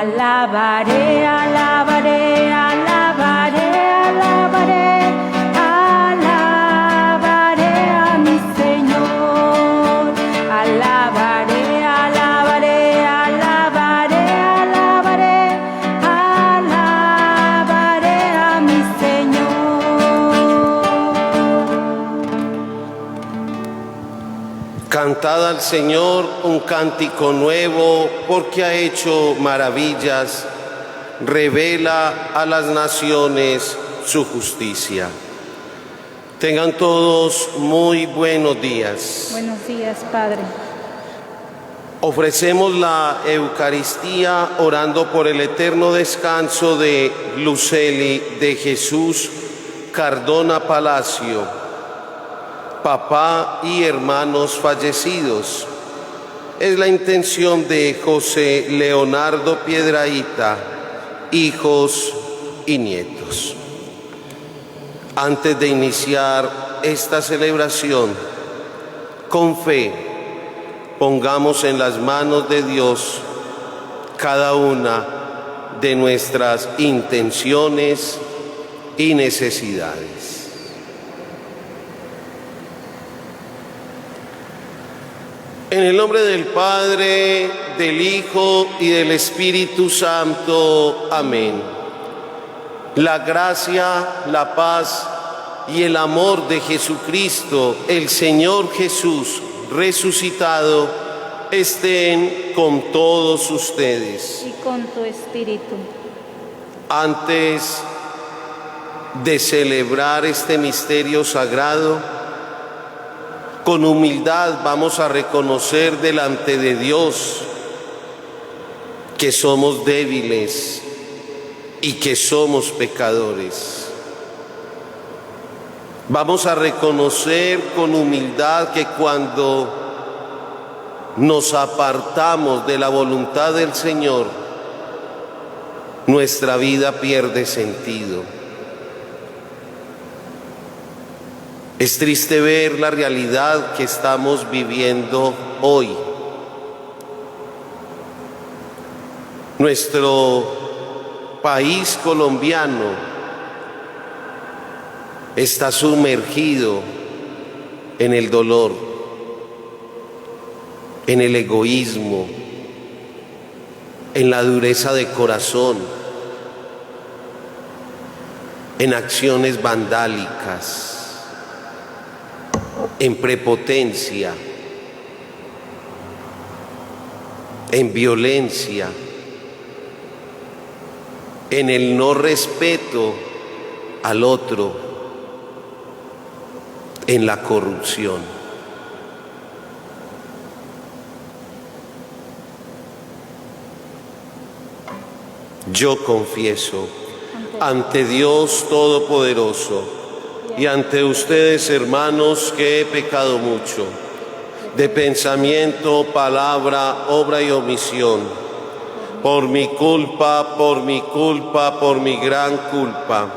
Alabaré, alabaré, alabaré, alabaré, alabaré a mi Señor. Alabaré, alabaré, alabaré, alabaré, alabaré a mi Señor. Cantad al Señor un cántico nuevo, porque ha hecho maravillas, revela a las naciones su justicia. Tengan todos muy buenos días. Buenos días, Padre. Ofrecemos la Eucaristía orando por el eterno descanso de Luceli de Jesús Cardona Palacio, papá y hermanos fallecidos. Es la intención de José Leonardo Piedrahita, hijos y nietos. Antes de iniciar esta celebración, con fe, pongamos en las manos de Dios cada una de nuestras intenciones y necesidades. En el nombre del Padre, del Hijo y del Espíritu Santo. Amén. La gracia, la paz y el amor de Jesucristo, el Señor Jesús resucitado, estén con todos ustedes. Y con tu espíritu. Antes de celebrar este misterio sagrado, con humildad vamos a reconocer delante de Dios que somos débiles y que somos pecadores. Vamos a reconocer con humildad que cuando nos apartamos de la voluntad del Señor, nuestra vida pierde sentido. Es triste ver la realidad que estamos viviendo hoy. Nuestro país colombiano está sumergido en el dolor, en el egoísmo, en la dureza de corazón, en acciones vandálicas, en prepotencia, en violencia, en el no respeto al otro, en la corrupción. Yo confieso ante Dios Todopoderoso y ante ustedes, hermanos, que he pecado mucho, de pensamiento, palabra, obra y omisión, por mi culpa, por mi culpa, por mi gran culpa.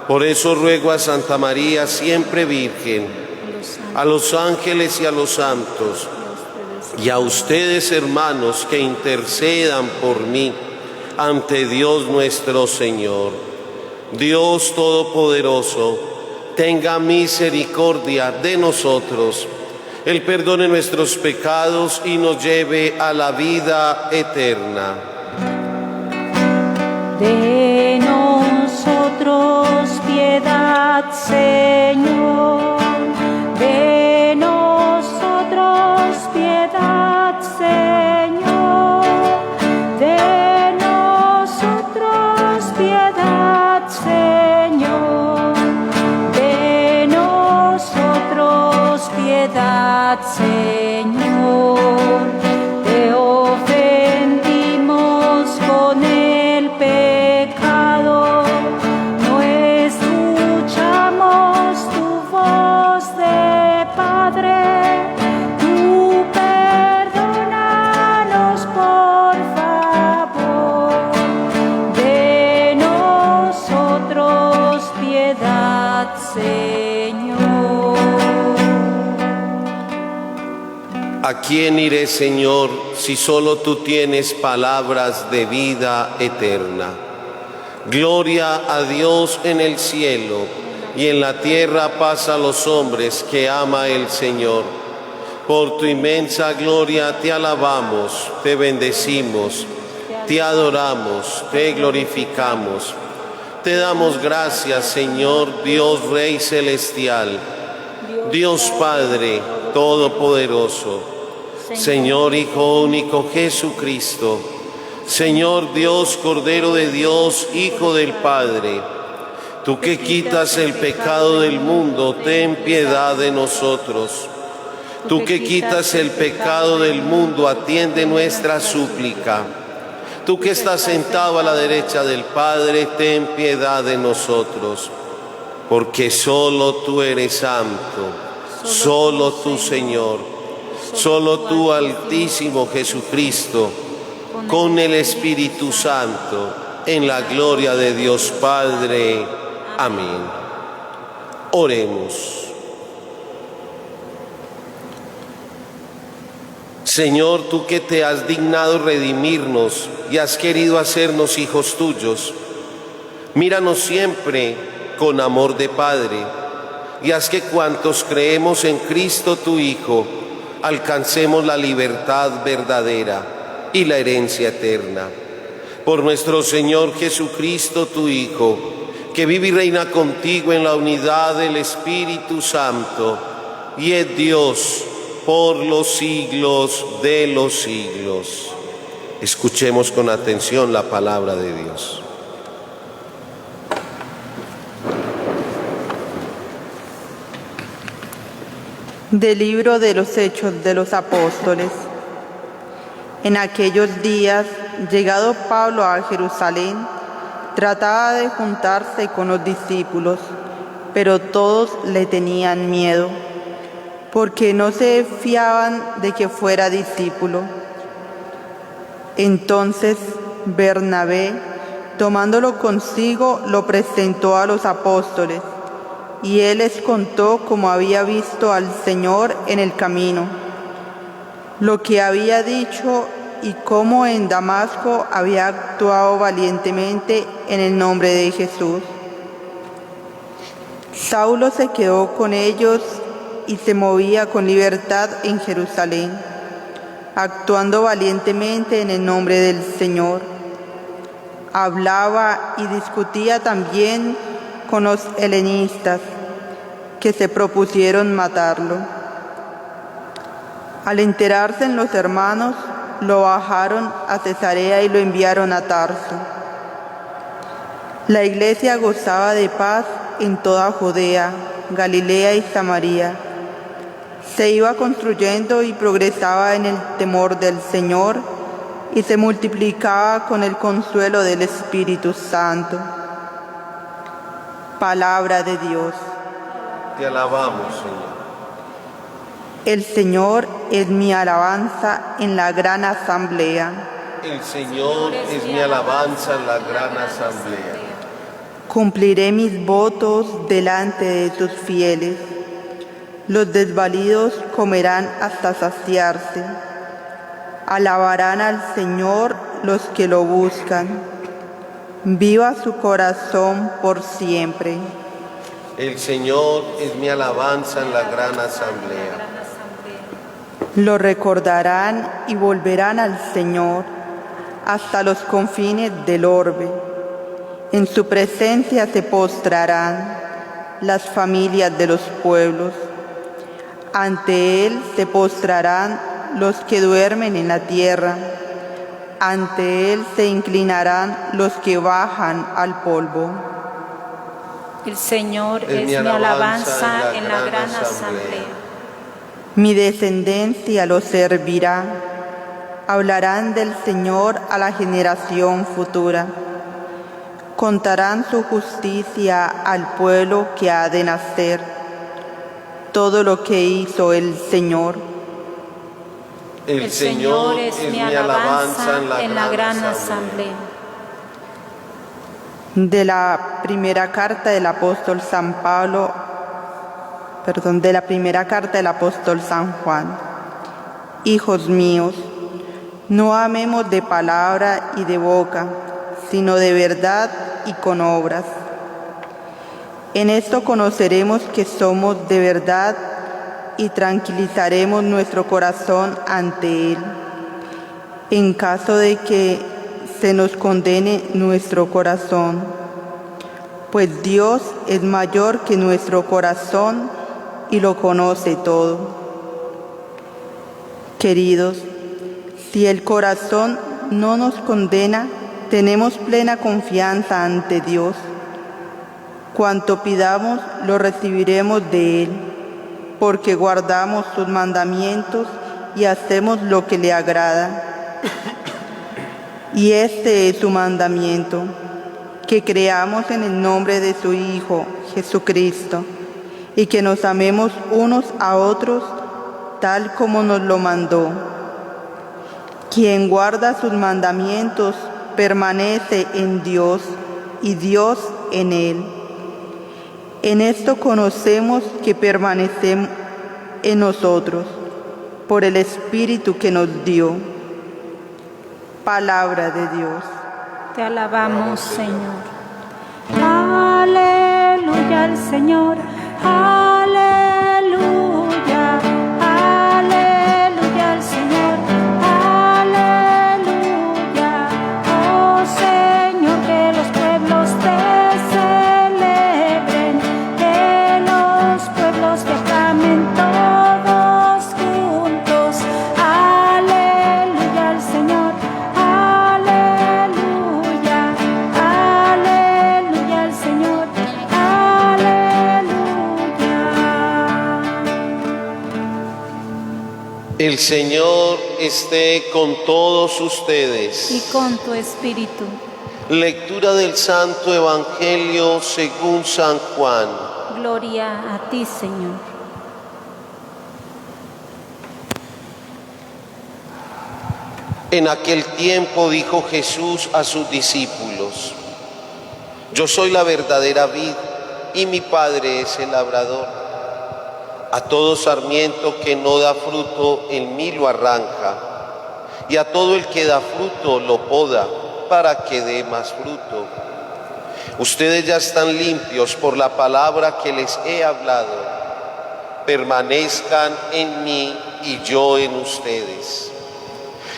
Por eso ruego a Santa María, siempre Virgen, a los ángeles y a los santos, y a ustedes, hermanos, que intercedan por mí ante Dios nuestro Señor. Dios Todopoderoso, tenga misericordia de nosotros, Él perdone nuestros pecados y nos lleve a la vida eterna. De nosotros piedad, Señor. De nosotros piedad, Señor. De nosotros piedad, Señor. De nosotros piedad, Señor. Te ofendimos con el pecado, no escuchamos ¿A quién iré, Señor, si solo tú tienes palabras de vida eterna? Gloria a Dios en el cielo, y en la tierra paz a los hombres que ama el Señor. Por tu inmensa gloria te alabamos, te bendecimos, te adoramos, te glorificamos. Te damos gracias, Señor, Dios Rey Celestial, Dios Padre Todopoderoso, Señor Hijo único Jesucristo, Señor Dios, Cordero de Dios, Hijo del Padre. Tú que quitas el pecado del mundo, ten piedad de nosotros. Tú que quitas el pecado del mundo, atiende nuestra súplica. Tú que estás sentado a la derecha del Padre, ten piedad de nosotros. Porque solo tú eres santo, solo tú, Señor, solo tú, Altísimo Jesucristo, con el Espíritu Santo, en la gloria de Dios Padre. Amén. Oremos. Señor, tú que te has dignado redimirnos y has querido hacernos hijos tuyos, míranos siempre con amor de Padre y haz que cuantos creemos en Cristo tu Hijo, alcancemos la libertad verdadera y la herencia eterna. Por nuestro Señor Jesucristo, tu Hijo, que vive y reina contigo en la unidad del Espíritu Santo, y es Dios por los siglos de los siglos. Escuchemos con atención la palabra de Dios. Del libro de los Hechos de los Apóstoles. En aquellos días, llegado Pablo a Jerusalén, trataba de juntarse con los discípulos, pero todos le tenían miedo, porque no se fiaban de que fuera discípulo. Entonces Bernabé, tomándolo consigo, lo presentó a los apóstoles, y él les contó cómo había visto al Señor en el camino, lo que había dicho y cómo en Damasco había actuado valientemente en el nombre de Jesús. Saulo se quedó con ellos y se movía con libertad en Jerusalén, actuando valientemente en el nombre del Señor. Hablaba y discutía también con los helenistas, que se propusieron matarlo. Al enterarse los hermanos, lo bajaron a Cesarea y lo enviaron a Tarso. La iglesia gozaba de paz en toda Judea, Galilea y Samaria. Se iba construyendo y progresaba en el temor del Señor, y se multiplicaba con el consuelo del Espíritu Santo. Palabra de Dios. Te alabamos, Señor. El Señor es mi alabanza en la gran asamblea. El Señor es mi alabanza en la gran asamblea. Cumpliré mis votos delante de tus fieles. Los desvalidos comerán hasta saciarse. Alabarán al Señor los que lo buscan. Viva su corazón por siempre. El Señor es mi alabanza en la gran asamblea. Lo recordarán y volverán al Señor hasta los confines del orbe. En su presencia se postrarán las familias de los pueblos. Ante Él se postrarán los que duermen en la tierra. Ante Él se inclinarán los que bajan al polvo. El Señor es mi alabanza en la gran asamblea. Mi descendencia lo servirá. Hablarán del Señor a la generación futura. Contarán su justicia al pueblo que ha de nacer. Todo lo que hizo el Señor. El Señor es mi alabanza en la gran asamblea. De la primera carta del apóstol San Pablo, de la primera carta del apóstol San Juan. Hijos míos, no amemos de palabra y de boca, sino de verdad y con obras. En esto conoceremos que somos de verdad y tranquilizaremos nuestro corazón ante Él, en caso de que se nos condene nuestro corazón, pues Dios es mayor que nuestro corazón y lo conoce todo. Queridos, si el corazón no nos condena, tenemos plena confianza ante Dios. Cuanto pidamos, lo recibiremos de Él, porque guardamos sus mandamientos y hacemos lo que le agrada. Y este es su mandamiento, que creamos en el nombre de su Hijo, Jesucristo, y que nos amemos unos a otros tal como nos lo mandó. Quien guarda sus mandamientos permanece en Dios y Dios en él. En esto conocemos que permanecemos en nosotros por el Espíritu que nos dio. Palabra de Dios. Te alabamos, Señor. Aleluya al Señor. Aleluya. Aleluya al Señor. Aleluya. Oh Señor, que los pueblos te celebren, que los pueblos te aclamen todos juntos. Aleluya al Señor. Aleluya. Aleluya al Señor. El Señor esté con todos ustedes. Y con tu espíritu. Lectura del Santo Evangelio según San Juan. Gloria a ti, Señor. En aquel tiempo dijo Jesús a sus discípulos: Yo soy la verdadera vid y mi Padre es el labrador. A todo sarmiento que no da fruto, en mí lo arranca, y a todo el que da fruto lo poda, para que dé más fruto. Ustedes ya están limpios por la palabra que les he hablado. Permanezcan en mí y yo en ustedes.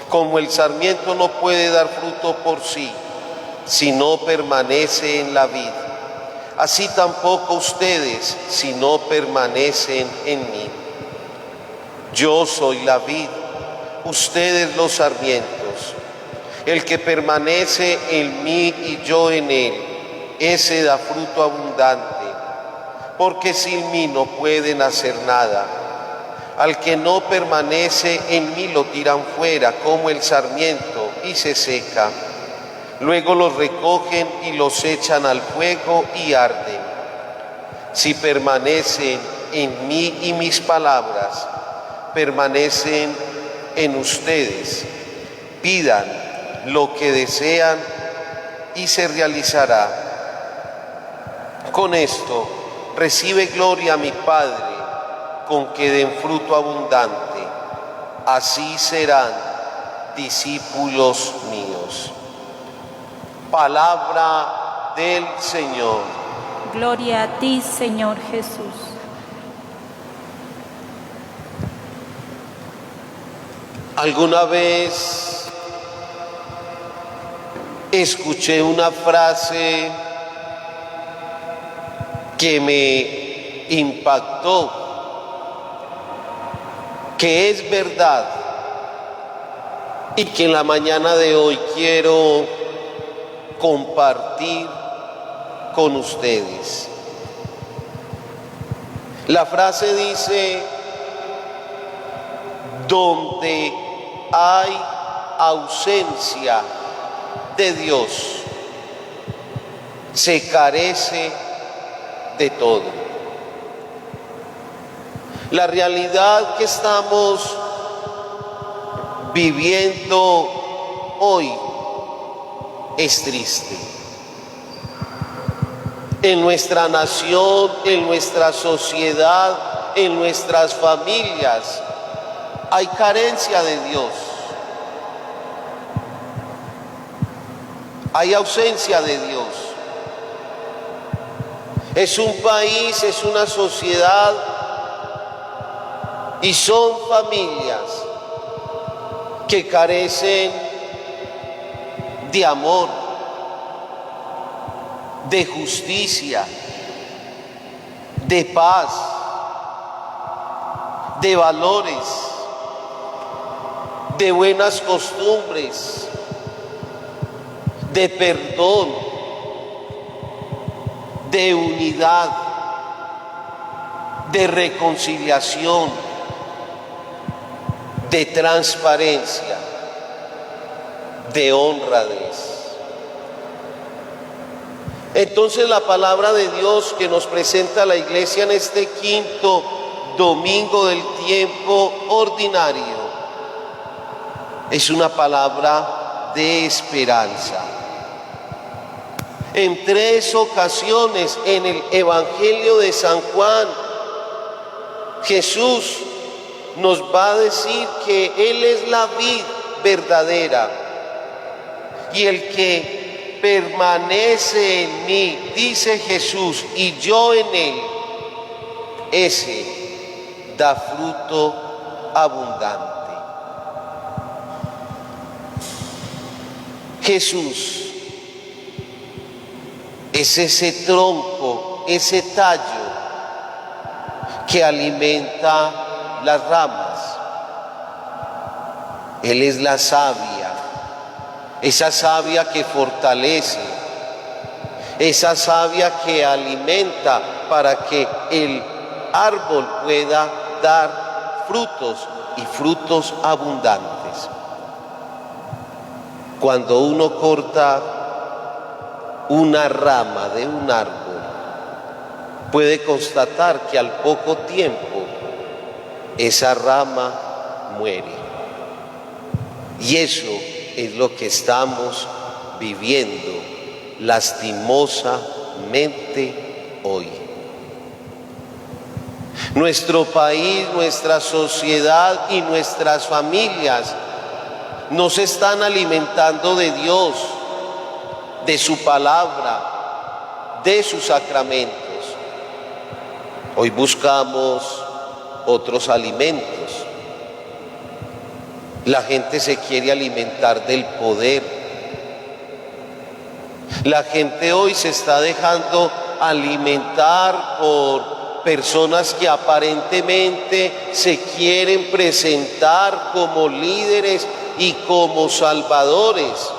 Como el sarmiento no puede dar fruto por sí, si no permanece en la vid, así tampoco ustedes, si no permanecen en mí. Yo soy la vid, ustedes los sarmientos. El que permanece en mí y yo en él, ese da fruto abundante, porque sin mí no pueden hacer nada. Al que no permanece en mí lo tiran fuera como el sarmiento y se seca. Luego los recogen y los echan al fuego y arden. Si permanecen en mí y mis palabras permanecen en ustedes, pidan lo que desean y se realizará. Con esto recibe gloria a mi Padre, con que den fruto abundante. Así serán discípulos míos. Palabra del Señor. Gloria a ti, Señor Jesús. Alguna vez escuché una frase que me impactó, que es verdad y que en la mañana de hoy quiero compartir con ustedes. La frase dice: donde hay ausencia de Dios, se carece de todo. La realidad que estamos viviendo hoy es triste. En nuestra nación, en nuestra sociedad, en nuestras familias, hay carencia de Dios, hay ausencia de Dios. Es un país, es una sociedad y son familias que carecen de amor, de justicia, de paz, de valores, de buenas costumbres, de perdón, de unidad, de reconciliación, de transparencia, de honradez. Entonces la palabra de Dios que nos presenta la iglesia en este quinto domingo del tiempo ordinario es una palabra de esperanza. En 3 ocasiones en el Evangelio de San Juan, Jesús nos va a decir que Él es la vid verdadera y el que permanece en mí, dice Jesús, y yo en Él, ese da fruto abundante. Jesús es ese tronco, ese tallo que alimenta las ramas. Él es la savia, esa savia que fortalece, esa savia que alimenta para que el árbol pueda dar frutos y frutos abundantes. Cuando uno corta una rama de un árbol, puede constatar que al poco tiempo esa rama muere. Y eso es lo que estamos viviendo lastimosamente hoy. Nuestro país, nuestra sociedad y nuestras familias no se están alimentando de Dios, de su palabra, de sus sacramentos. Hoy buscamos otros alimentos. La gente se quiere alimentar del poder. La gente hoy se está dejando alimentar por personas que aparentemente se quieren presentar como líderes y como salvadores,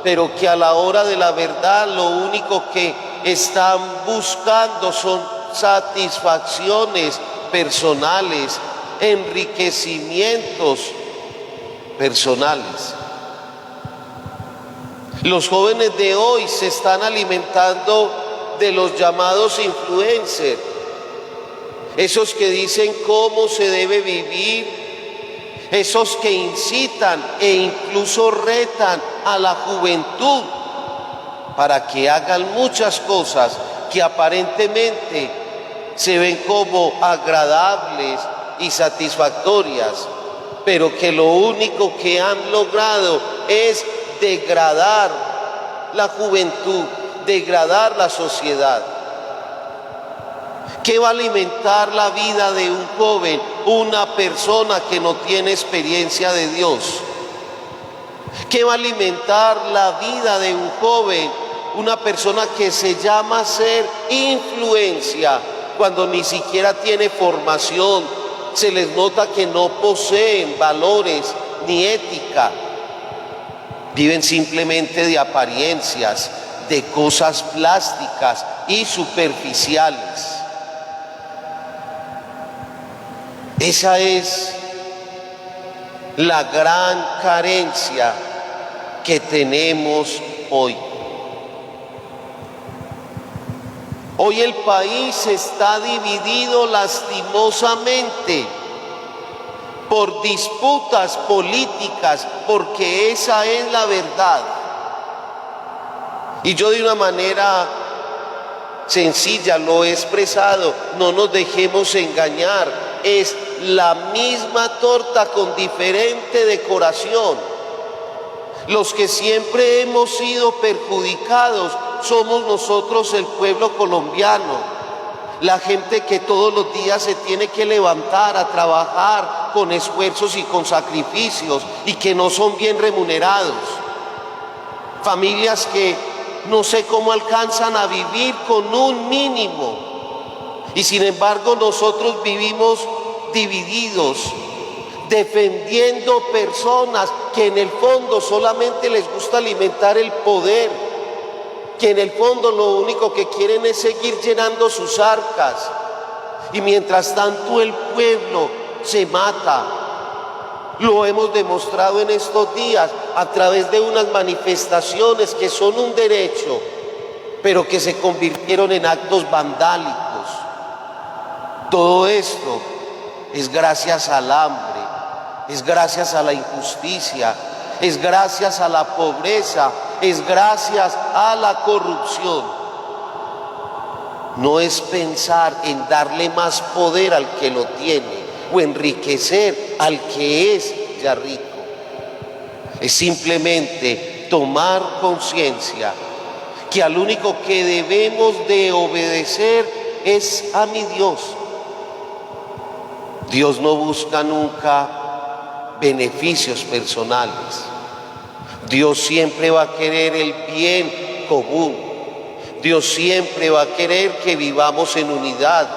pero que a la hora de la verdad lo único que están buscando son satisfacciones personales, enriquecimientos personales. Los jóvenes de hoy se están alimentando de los llamados influencers, esos que dicen cómo se debe vivir, esos que incitan e incluso retan a la juventud para que hagan muchas cosas que aparentemente se ven como agradables y satisfactorias, pero que lo único que han logrado es degradar la juventud, degradar la sociedad. ¿Qué va a alimentar la vida de un joven? Una persona que no tiene experiencia de Dios. ¿Qué va a alimentar la vida de un joven? Una persona que se llama ser influencia, cuando ni siquiera tiene formación. Se les nota que no poseen valores ni ética. Viven simplemente de apariencias, de cosas plásticas y superficiales. Esa es la gran carencia que tenemos hoy. Hoy el país está dividido lastimosamente por disputas políticas, porque esa es la verdad. Y yo de una manera sencilla lo he expresado: no nos dejemos engañar, es la misma torta con diferente decoración. Los que siempre hemos sido perjudicados somos nosotros, el pueblo colombiano. La gente que todos los días se tiene que levantar a trabajar con esfuerzos y con sacrificios y que no son bien remunerados. Familias que no sé cómo alcanzan a vivir con un mínimo. Y sin embargo nosotros vivimos divididos, defendiendo personas que en el fondo solamente les gusta alimentar el poder, que en el fondo lo único que quieren es seguir llenando sus arcas. Y mientras tanto el pueblo se mata. Lo hemos demostrado en estos días a través de unas manifestaciones que son un derecho, pero que se convirtieron en actos vandálicos. Todo esto es gracias al hambre, es gracias a la injusticia, es gracias a la pobreza, es gracias a la corrupción. No es pensar en darle más poder al que lo tiene o enriquecer al que es ya rico. Es simplemente tomar conciencia que al único que debemos de obedecer es a mi Dios. Dios no busca nunca beneficios personales. Dios siempre va a querer el bien común. Dios siempre va a querer que vivamos en unidad.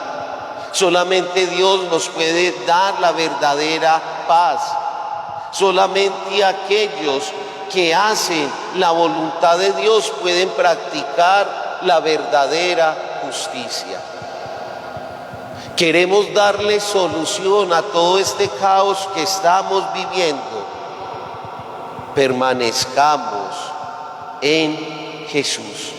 Solamente Dios nos puede dar la verdadera paz. Solamente aquellos que hacen la voluntad de Dios pueden practicar la verdadera justicia. Queremos darle solución a todo este caos que estamos viviendo. Permanezcamos en Jesús,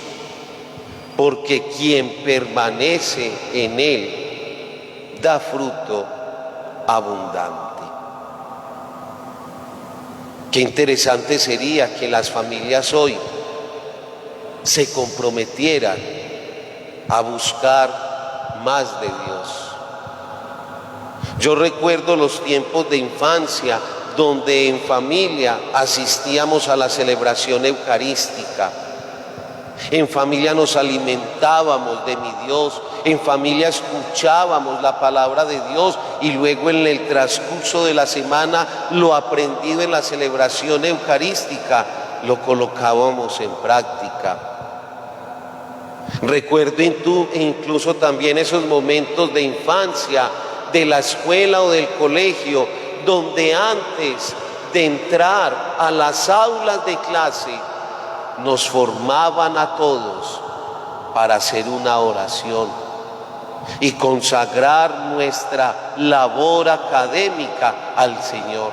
porque quien permanece en Él da fruto abundante. Qué interesante sería que las familias hoy se comprometieran a buscar más de Dios. Yo recuerdo los tiempos de infancia donde en familia asistíamos a la celebración eucarística. En familia nos alimentábamos de mi Dios, en familia escuchábamos la palabra de Dios y luego en el transcurso de la semana lo aprendido en la celebración eucarística lo colocábamos en práctica. Recuerdo incluso también esos momentos de infancia, de la escuela o del colegio, donde antes de entrar a las aulas de clase nos formaban a todos para hacer una oración y consagrar nuestra labor académica al Señor.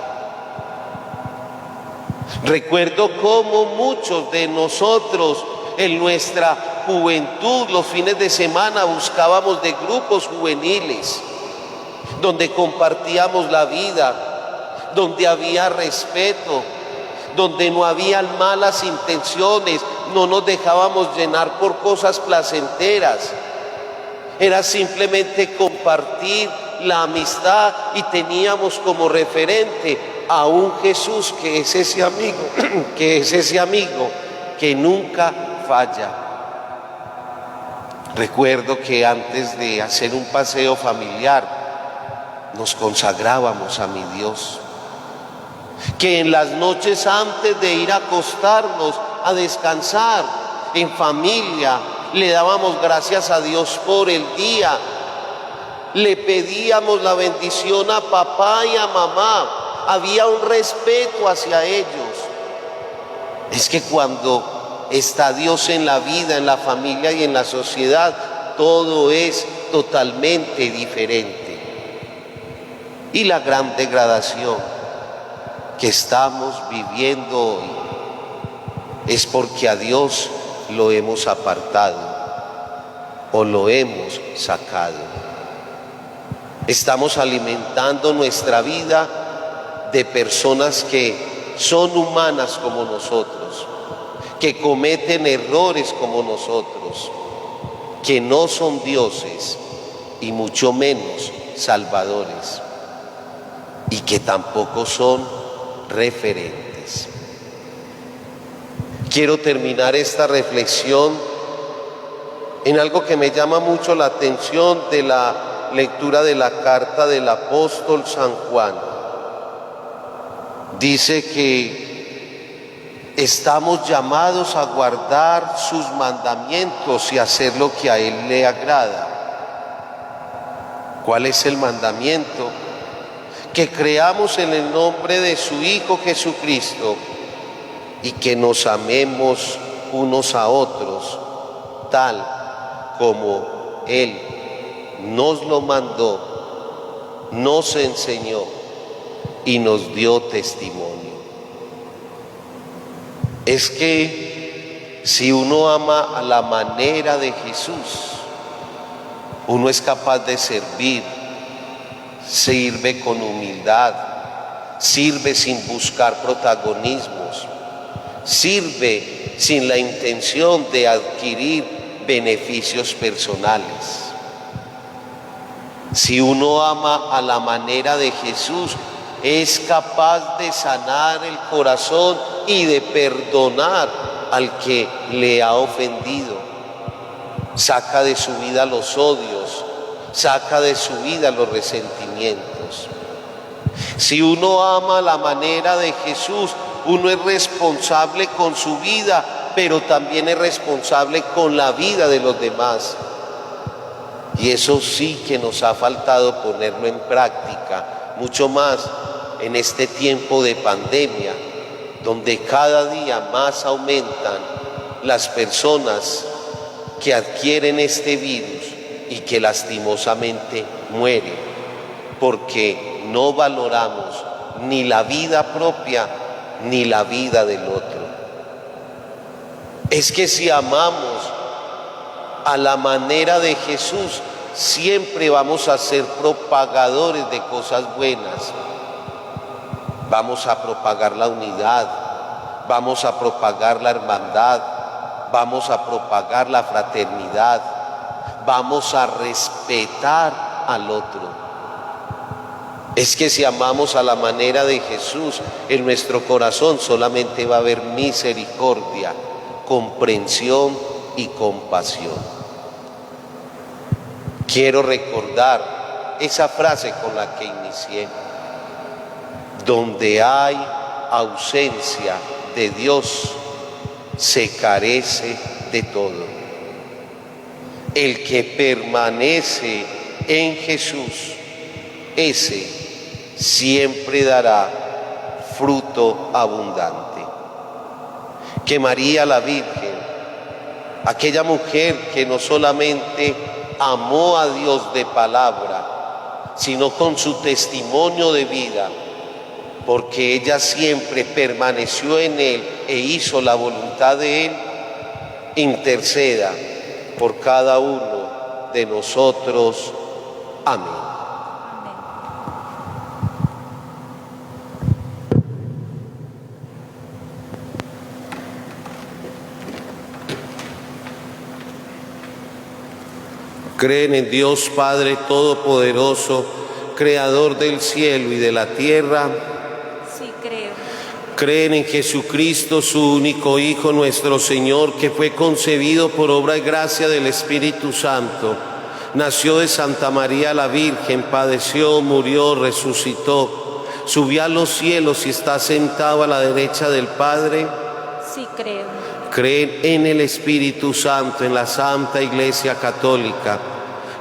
Recuerdo cómo muchos de nosotros en nuestra juventud los fines de semana buscábamos de grupos juveniles donde compartíamos la vida, donde había respeto, donde no había malas intenciones, no nos dejábamos llenar por cosas placenteras. Era simplemente compartir la amistad y teníamos como referente a un Jesús que es ese amigo, que nunca falla. Recuerdo que antes de hacer un paseo familiar nos consagrábamos a mi Dios, que en las noches antes de ir a acostarnos a descansar en familia le dábamos gracias a Dios por el día, le pedíamos la bendición a papá y a mamá, había un respeto hacia ellos. Es que cuando está Dios en la vida, en la familia y en la sociedad, todo es totalmente diferente. Y la gran degradación que estamos viviendo hoy es porque a Dios lo hemos apartado o lo hemos sacado. Estamos alimentando nuestra vida de personas que son humanas como nosotros, que cometen errores como nosotros, que no son dioses y mucho menos salvadores. y que tampoco son referentes. Quiero terminar esta reflexión en algo que me llama mucho la atención de la lectura de la carta del apóstol San Juan. Dice que estamos llamados a guardar sus mandamientos y hacer lo que a Él le agrada. ¿Cuál es el mandamiento? Que creamos en el nombre de su Hijo Jesucristo y que nos amemos unos a otros, tal como Él nos lo mandó, nos enseñó y nos dio testimonio. Es que si uno ama a la manera de Jesús, uno es capaz de servir, sirve con humildad, sirve sin buscar protagonismos, sirve sin la intención de adquirir beneficios personales. Si uno ama a la manera de Jesús, es capaz de sanar el corazón y de perdonar al que le ha ofendido. Saca de su vida los odios, saca de su vida los resentimientos. Si uno ama a la manera de Jesús, uno es responsable con su vida, pero también es responsable con la vida de los demás. Y eso sí que nos ha faltado ponerlo en práctica, mucho más en este tiempo de pandemia, donde cada día más aumentan las personas que adquieren este virus y que lastimosamente mueren, porque no valoramos ni la vida propia ni la vida del otro. Es que si amamos a la manera de Jesús, siempre vamos a ser propagadores de cosas buenas. Vamos a propagar la unidad, vamos a propagar la hermandad, vamos a propagar la fraternidad, vamos a respetar al otro. Es que si amamos a la manera de Jesús, en nuestro corazón solamente va a haber misericordia, comprensión y compasión. Quiero recordar esa frase con la que inicié: donde hay ausencia de Dios, se carece de todo. El que permanece en Jesús, ese siempre dará fruto abundante. Que María la Virgen, aquella mujer que no solamente amó a Dios de palabra, sino con su testimonio de vida, porque ella siempre permaneció en Él e hizo la voluntad de Él, interceda por cada uno de nosotros. Amén. Creen en Dios Padre Todopoderoso, Creador del cielo y de la tierra. Sí, creo. Creen en Jesucristo, su único Hijo, nuestro Señor, que fue concebido por obra y gracia del Espíritu Santo. Nació de Santa María la Virgen, padeció, murió, resucitó, subió a los cielos y está sentado a la derecha del Padre. Sí, creo. Creen en el Espíritu Santo, en la Santa Iglesia Católica,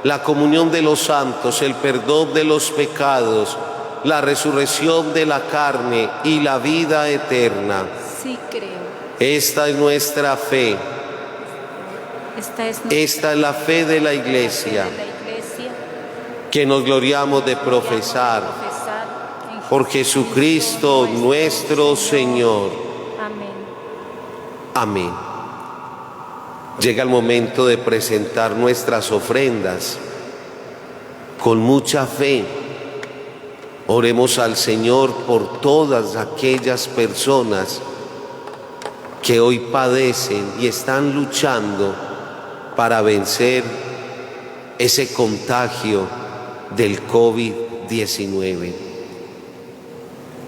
la comunión de los santos, el perdón de los pecados, la resurrección de la carne y la vida eterna. Sí, creo. Esta es nuestra fe. Esta es la fe de la Iglesia, que nos gloriamos de profesar por Jesucristo nuestro Señor. Amén. Amén. Llega el momento de presentar nuestras ofrendas con mucha fe. Oremos al Señor por todas aquellas personas que hoy padecen y están luchando para vencer ese contagio del COVID-19.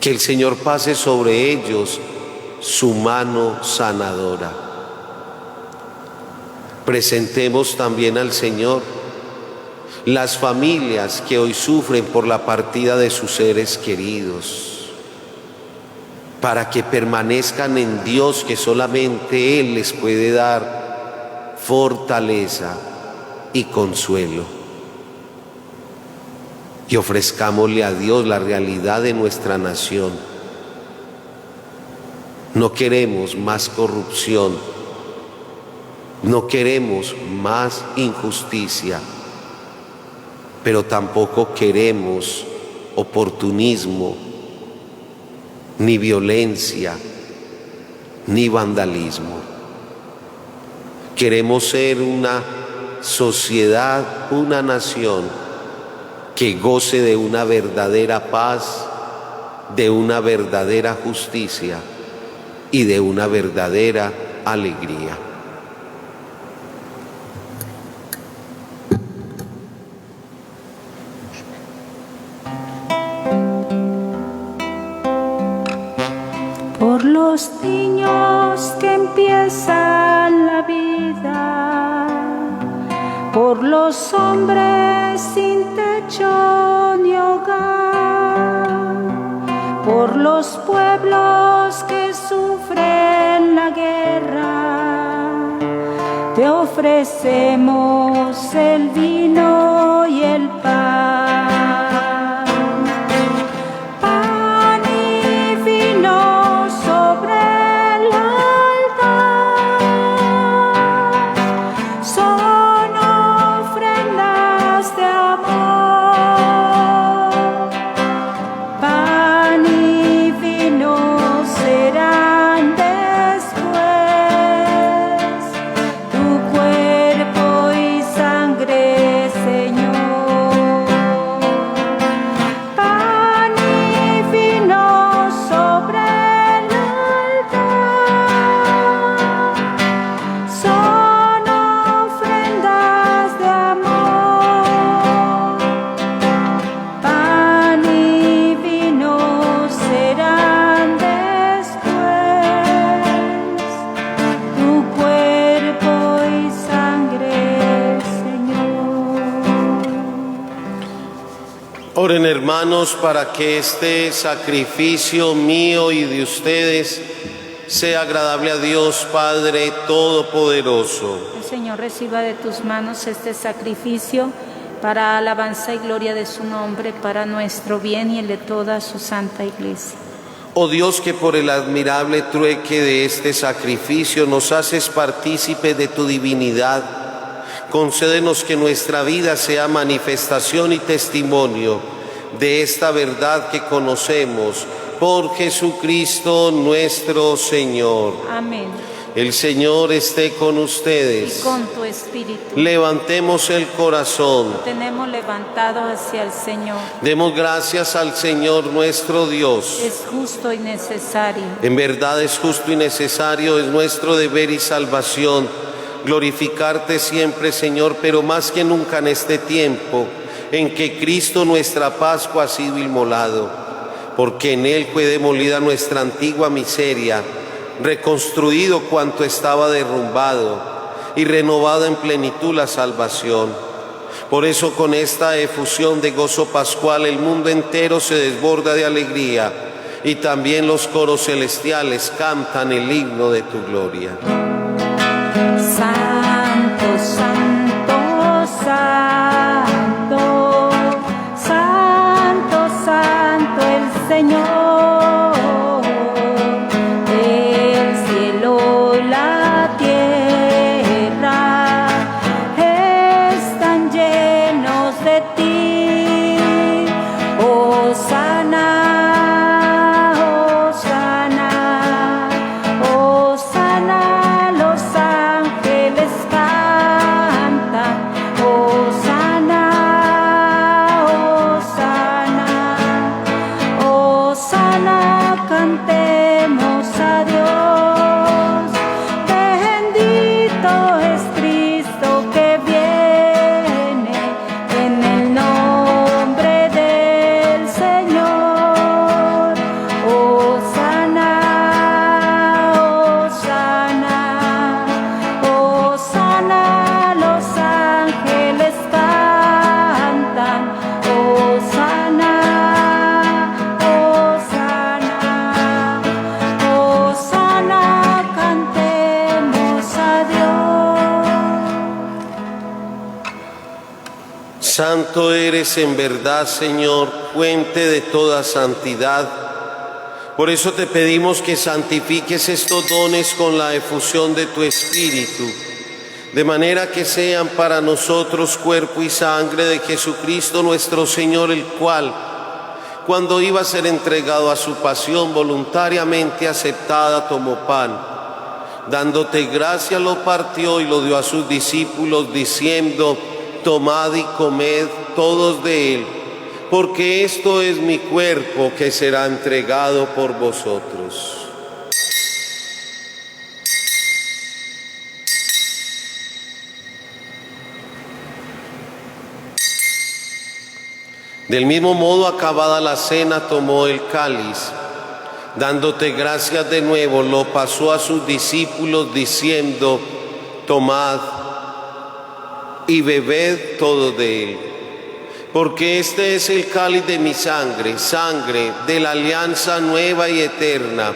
Que el Señor pase sobre ellos su mano sanadora. Presentemos también al Señor las familias que hoy sufren por la partida de sus seres queridos, para que permanezcan en Dios, que solamente Él les puede dar fortaleza y consuelo. Y ofrezcámosle a Dios la realidad de nuestra nación. No queremos más corrupción, no queremos más injusticia, pero tampoco queremos oportunismo, ni violencia, ni vandalismo. Queremos ser una sociedad, una nación que goce de una verdadera paz, de una verdadera justicia y de una verdadera alegría. Por los niños que empiezan la vida, por los hombres sin techo ni hogar, por los pueblos que sufren la guerra, te ofrecemos el vino y el pan. Pan y vino sobre el altar son ofrendas de amor. Pan y vino serán después tu cuerpo y sangre, Señor. Pan y vino sobre el altar son ofrendas de amor. Pan y vino serán después tu cuerpo y sangre, Señor. Oren, hermanos, para que este sacrificio mío y de ustedes sea agradable a Dios Padre Todopoderoso. El Señor reciba de tus manos este sacrificio para alabanza y gloria de su nombre, para nuestro bien y el de toda su santa iglesia. Oh Dios, que por el admirable trueque de este sacrificio nos haces partícipe de tu divinidad, concédenos que nuestra vida sea manifestación y testimonio de esta verdad que conocemos por Jesucristo nuestro Señor. Amén. El Señor esté con Y ustedes. con tu espíritu. Levantemos el corazón. Tenemos levantado hacia el Señor. Demos gracias al Señor nuestro Dios. Es justo y necesario. En verdad es justo y necesario, es nuestro deber y salvación glorificarte siempre, Señor, pero más que nunca en este tiempo en que Cristo nuestra Pascua ha sido inmolado, porque en Él fue demolida nuestra antigua miseria, reconstruido cuanto estaba derrumbado y renovada en plenitud la salvación. Por eso, con esta efusión de gozo pascual, el mundo entero se desborda de alegría y también los coros celestiales cantan el himno de tu gloria. Santo, santo, santo, santo, santo el Señor. El cielo y la tierra están llenos de ti. Hosana, Hosana, Hosana, los ángeles Santo eres en verdad, Señor, fuente de toda santidad. Por eso te pedimos que santifiques estos dones con la efusión de tu Espíritu, de manera que sean para nosotros cuerpo y sangre de Jesucristo nuestro Señor, el cual, cuando iba a ser entregado a su pasión voluntariamente aceptada, tomó pan. Dándote gracia lo partió y lo dio a sus discípulos, diciendo: tomad y comed todos de él, porque esto es mi cuerpo que será entregado por vosotros. Del mismo modo, acabada la cena, tomó el cáliz. Dándote gracias de nuevo, lo pasó a sus discípulos, diciendo: tomad y bebed todo de él, porque este es el cáliz de mi sangre, sangre de la alianza nueva y eterna,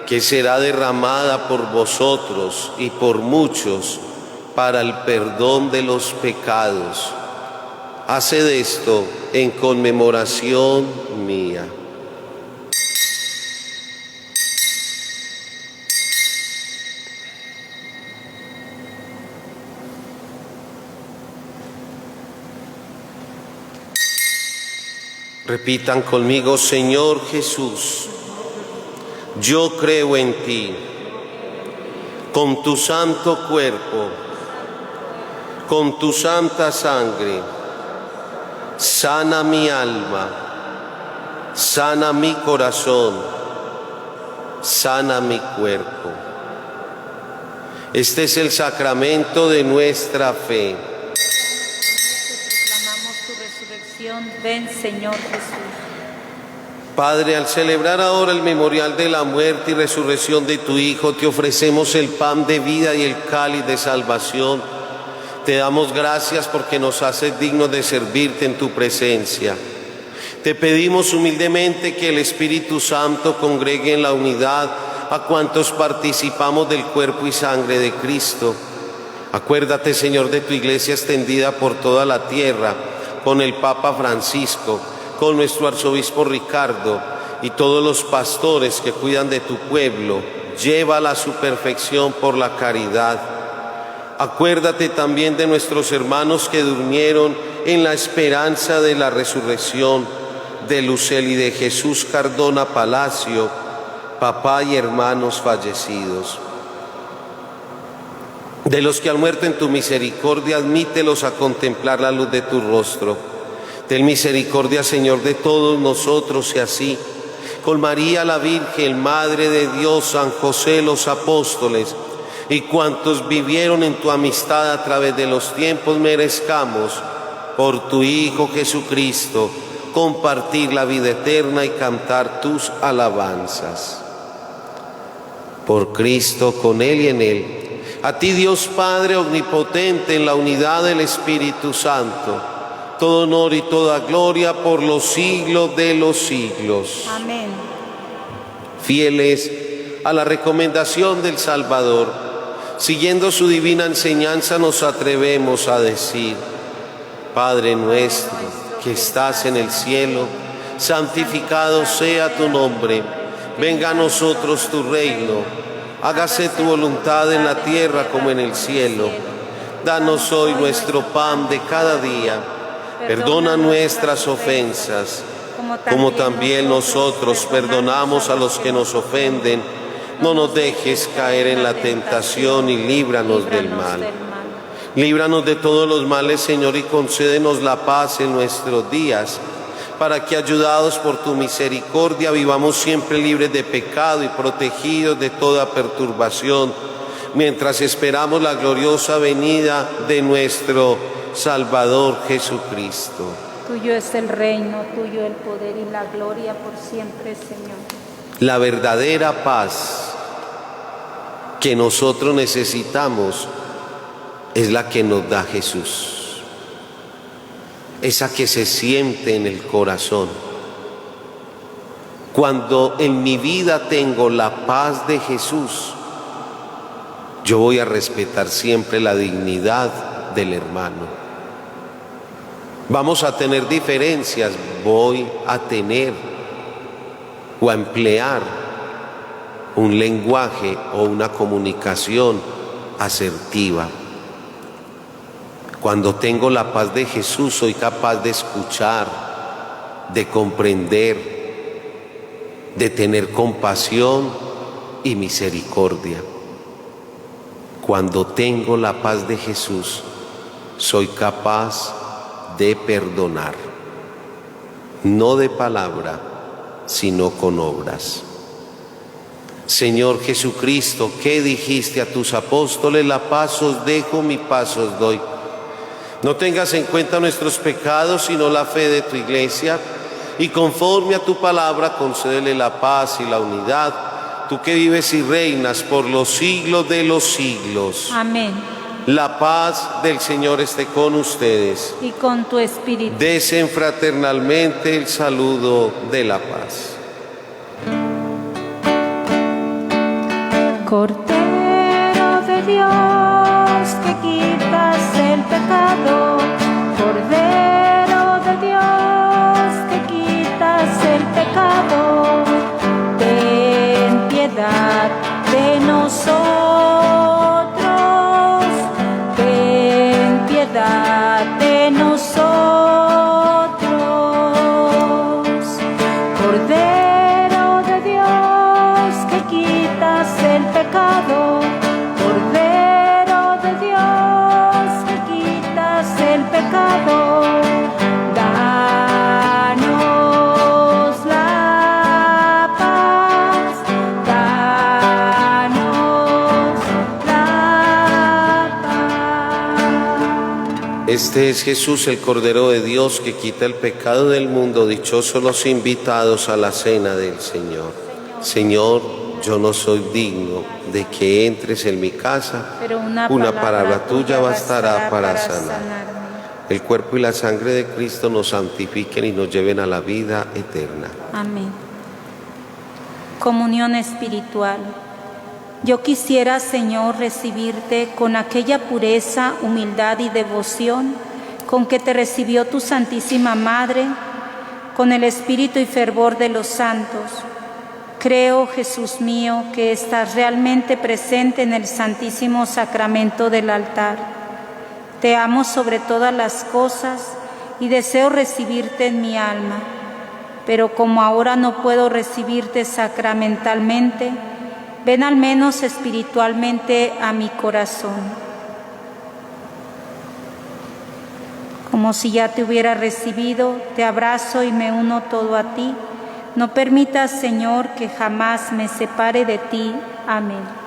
que será derramada por vosotros y por muchos para el perdón de los pecados. Haced esto en conmemoración mía. Repitan conmigo: Señor Jesús, yo creo en ti, con tu santo cuerpo, con tu santa sangre, sana mi alma, sana mi corazón, sana mi cuerpo. Este es el sacramento de nuestra fe. Proclamamos tu resurrección. Ven, Señor Jesús. Padre, al celebrar ahora el memorial de la muerte y resurrección de tu Hijo, te ofrecemos el pan de vida y el cáliz de salvación. Te damos gracias porque nos haces dignos de servirte en tu presencia. Te pedimos humildemente que el Espíritu Santo congregue en la unidad a cuantos participamos del cuerpo y sangre de Cristo. Acuérdate, Señor, de tu iglesia extendida por toda la tierra, con el Papa Francisco, con nuestro arzobispo Ricardo y todos los pastores que cuidan de tu pueblo. Llévala a su perfección por la caridad. Acuérdate también de nuestros hermanos que durmieron en la esperanza de la resurrección, de Lucel y de Jesús Cardona Palacio, papá y hermanos fallecidos. De los que han muerto en tu misericordia, admítelos a contemplar la luz de tu rostro. Ten misericordia, Señor, de todos nosotros, y así, con María la Virgen, Madre de Dios, San José, los apóstoles, y cuantos vivieron en tu amistad a través de los tiempos, merezcamos, por tu Hijo Jesucristo, compartir la vida eterna y cantar tus alabanzas. Por Cristo, con Él y en Él, a ti, Dios Padre omnipotente, en la unidad del Espíritu Santo, todo honor y toda gloria por los siglos de los siglos. Amén. Fieles a la recomendación del Salvador, siguiendo su divina enseñanza, nos atrevemos a decir: Padre nuestro que estás en el cielo, santificado sea tu nombre. Venga a nosotros tu reino. Hágase tu voluntad en la tierra como en el cielo. Danos hoy nuestro pan de cada día. Perdona nuestras ofensas, como también nosotros perdonamos a los que nos ofenden. No nos dejes caer en la tentación y líbranos del mal. Líbranos de todos los males, Señor, y concédenos la paz en nuestros días, para que, ayudados por tu misericordia, vivamos siempre libres de pecado y protegidos de toda perturbación, mientras esperamos la gloriosa venida de nuestro Salvador Jesucristo. Tuyo es el reino, tuyo el poder y la gloria por siempre, Señor. La verdadera paz que nosotros necesitamos es la que nos da Jesús. Esa que se siente en el corazón. Cuando en mi vida tengo la paz de Jesús, yo voy a respetar siempre la dignidad del hermano. Vamos a tener diferencias, voy a tener o a emplear un lenguaje o una comunicación asertiva. Cuando tengo la paz de Jesús, soy capaz de escuchar, de comprender, de tener compasión y misericordia. Cuando tengo la paz de Jesús, soy capaz de perdonar, no de palabra, sino con obras. Señor Jesucristo, ¿qué dijiste a tus apóstoles? La paz os dejo, mi paz os doy. No tengas en cuenta nuestros pecados, sino la fe de tu iglesia, y conforme a tu palabra, concédele la paz y la unidad, tú que vives y reinas por los siglos de los siglos. Amén. La paz del Señor esté con ustedes. Y con tu espíritu. Desen fraternalmente el saludo de la paz. Cordero de Dios, que quitas el pecado. Cordero de Dios, que quitas el pecado. Ten piedad de nosotros. Ten piedad de nosotros. Cordero de Dios, que quitas el pecado. Cordero de Dios, que quitas el pecado. Danos la paz, danos la paz. Este es Jesús, el Cordero de Dios, que quita el pecado del mundo. Dichosos los invitados a la cena del Señor. Señor, yo no soy digno de que entres en mi casa, Pero una palabra tuya bastará para sanar. El cuerpo y la sangre de Cristo nos santifiquen y nos lleven a la vida eterna. Amén. Comunión espiritual. Yo quisiera, Señor, recibirte con aquella pureza, humildad y devoción con que te recibió tu Santísima Madre, con el espíritu y fervor de los santos. Creo, Jesús mío, que estás realmente presente en el Santísimo Sacramento del altar. Te amo sobre todas las cosas y deseo recibirte en mi alma. Pero como ahora no puedo recibirte sacramentalmente, ven al menos espiritualmente a mi corazón. Como si ya te hubiera recibido, te abrazo y me uno todo a ti. No permitas, Señor, que jamás me separe de ti. Amén.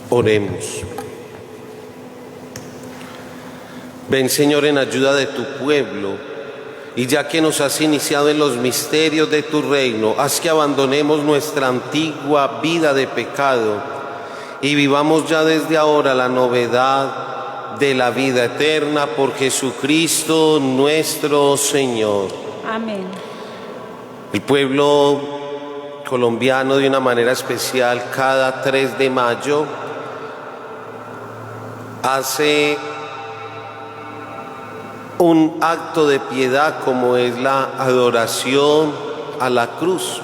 Oremos. Ven, Señor, en ayuda de tu pueblo, y ya que nos has iniciado en los misterios de tu reino, haz que abandonemos nuestra antigua vida de pecado y vivamos ya desde ahora la novedad de la vida eterna por Jesucristo nuestro Señor. Amén. El pueblo colombiano, de una manera especial, cada 3 de mayo hace un acto de piedad como es la adoración a la cruz.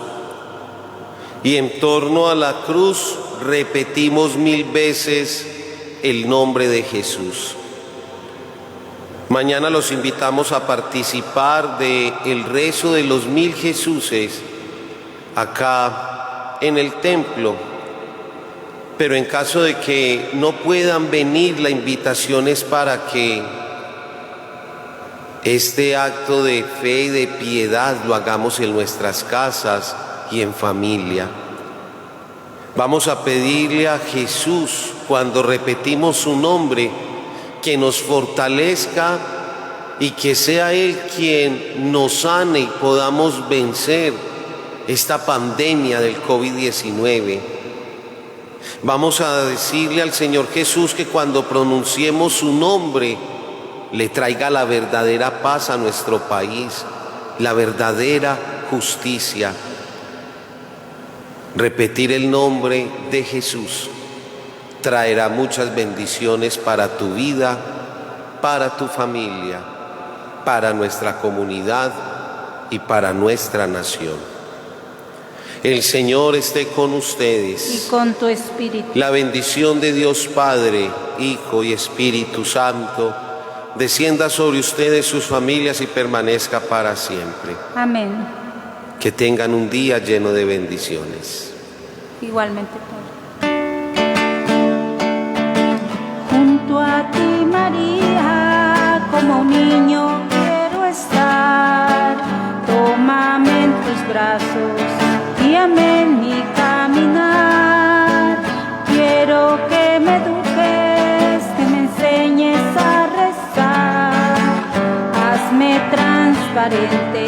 Y en torno a la cruz repetimos 1000 veces el nombre de Jesús. Mañana los invitamos a participar del rezo de los 1000 Jesuses acá en el templo. Pero en caso de que no puedan venir, la invitación es para que Este acto de fe y de piedad lo hagamos en nuestras casas y en familia. Vamos a pedirle a Jesús, cuando repetimos su nombre, que nos fortalezca y que sea Él quien nos sane y podamos vencer esta pandemia del COVID-19. Vamos a decirle al Señor Jesús que cuando pronunciemos su nombre, le traiga la verdadera paz a nuestro país, la verdadera justicia. Repetir el nombre de Jesús traerá muchas bendiciones para tu vida, para tu familia, para nuestra comunidad y para nuestra nación. El Señor esté con ustedes. Y con tu espíritu. La bendición de Dios Padre, Hijo y Espíritu Santo descienda sobre ustedes, sus familias y permanezca para siempre. Amén. Que tengan un día lleno de bendiciones. Igualmente, Padre. Junto a ti, María, como un niño quiero estar. Tómame en tus brazos, guíame en mi caminar. Quiero que me eduques, que me enseñes a rezar. Hazme transparente,